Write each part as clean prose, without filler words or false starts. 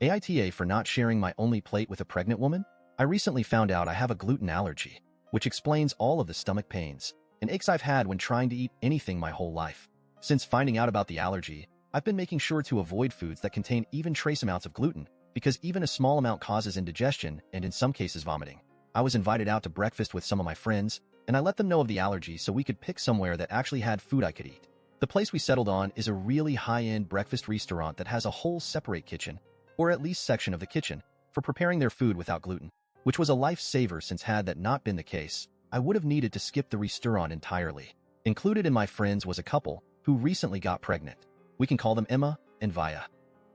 AITA for not sharing my only plate with a pregnant woman? I recently found out I have a gluten allergy, which explains all of the stomach pains and aches I've had when trying to eat anything my whole life. Since finding out about the allergy, I've been making sure to avoid foods that contain even trace amounts of gluten, because even a small amount causes indigestion and in some cases vomiting. I was invited out to breakfast with some of my friends, and I let them know of the allergy so we could pick somewhere that actually had food I could eat. The place we settled on is a really high-end breakfast restaurant that has a whole separate kitchen, or at least section of the kitchen, for preparing their food without gluten, which was a lifesaver since had that not been the case, I would have needed to skip the restaurant entirely. Included in my friends was a couple who recently got pregnant. We can call them Emma and Vaya.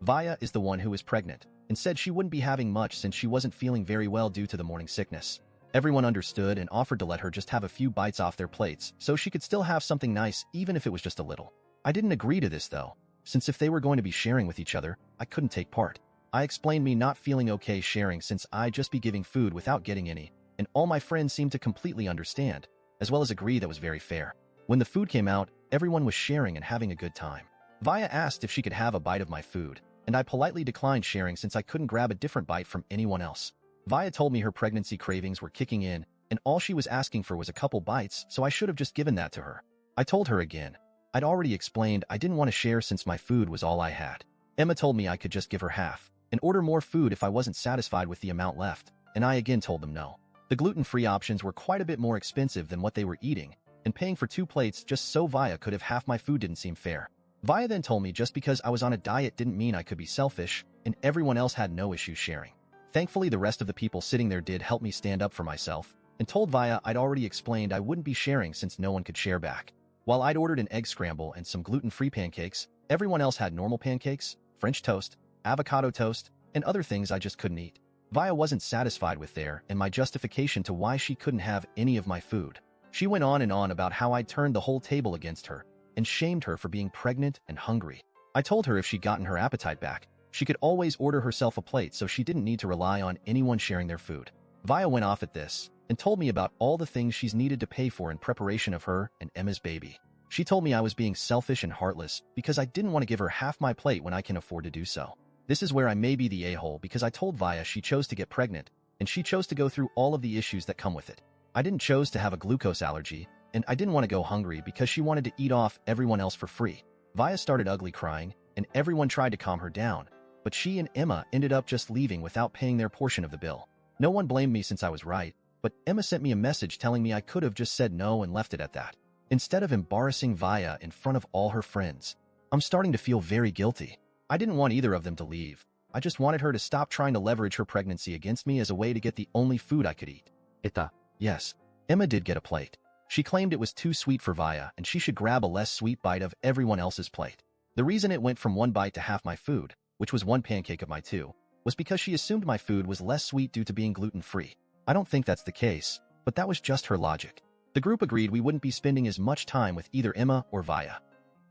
Vaya is the one who is pregnant and said she wouldn't be having much since she wasn't feeling very well due to the morning sickness. Everyone understood and offered to let her just have a few bites off their plates so she could still have something nice even if it was just a little. I didn't agree to this though, since if they were going to be sharing with each other, I couldn't take part. I explained me not feeling okay sharing since I'd just be giving food without getting any, and all my friends seemed to completely understand, as well as agree that was very fair. When the food came out, everyone was sharing and having a good time. Vaya asked if she could have a bite of my food, and I politely declined sharing since I couldn't grab a different bite from anyone else. Vaya told me her pregnancy cravings were kicking in, and all she was asking for was a couple bites, so I should have just given that to her. I told her again. I'd already explained I didn't want to share since my food was all I had. Emma told me I could just give her half and order more food if I wasn't satisfied with the amount left, and I again told them no. The gluten-free options were quite a bit more expensive than what they were eating, and paying for 2 plates just so Vaya could have half my food didn't seem fair. Vaya then told me just because I was on a diet didn't mean I could be selfish, and everyone else had no issue sharing. Thankfully, the rest of the people sitting there did help me stand up for myself, and told Vaya I'd already explained I wouldn't be sharing since no one could share back. While I'd ordered an egg scramble and some gluten-free pancakes, everyone else had normal pancakes, French toast, avocado toast, and other things I just couldn't eat. Vaya wasn't satisfied with there and my justification to why she couldn't have any of my food. She went on and on about how I'd turned the whole table against her and shamed her for being pregnant and hungry. I told her if she'd gotten her appetite back, she could always order herself a plate so she didn't need to rely on anyone sharing their food. Vaya went off at this and told me about all the things she's needed to pay for in preparation of her and Emma's baby. She told me I was being selfish and heartless because I didn't want to give her half my plate when I can afford to do so. This is where I may be the a-hole because I told Vaya she chose to get pregnant and she chose to go through all of the issues that come with it. I didn't choose to have a glucose allergy, and I didn't want to go hungry because she wanted to eat off everyone else for free. Vaya started ugly crying, and everyone tried to calm her down, but she and Emma ended up just leaving without paying their portion of the bill. No one blamed me since I was right, but Emma sent me a message telling me I could have just said no and left it at that, instead of embarrassing Vaya in front of all her friends. I'm starting to feel very guilty. I didn't want either of them to leave. I just wanted her to stop trying to leverage her pregnancy against me as a way to get the only food I could eat. AITA. Yes, Emma did get a plate. She claimed it was too sweet for Vaya and she should grab a less sweet bite of everyone else's plate. The reason it went from 1 bite to half my food, which was 1 pancake of my 2, was because she assumed my food was less sweet due to being gluten-free. I don't think that's the case, but that was just her logic. The group agreed we wouldn't be spending as much time with either Emma or Vaya.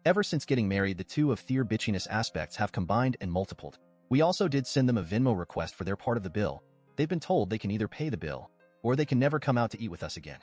Ever since getting married, the two of their bitchiness aspects have combined and multiplied. We also did send them a Venmo request for their part of the bill. They've been told they can either pay the bill, or they can never come out to eat with us again.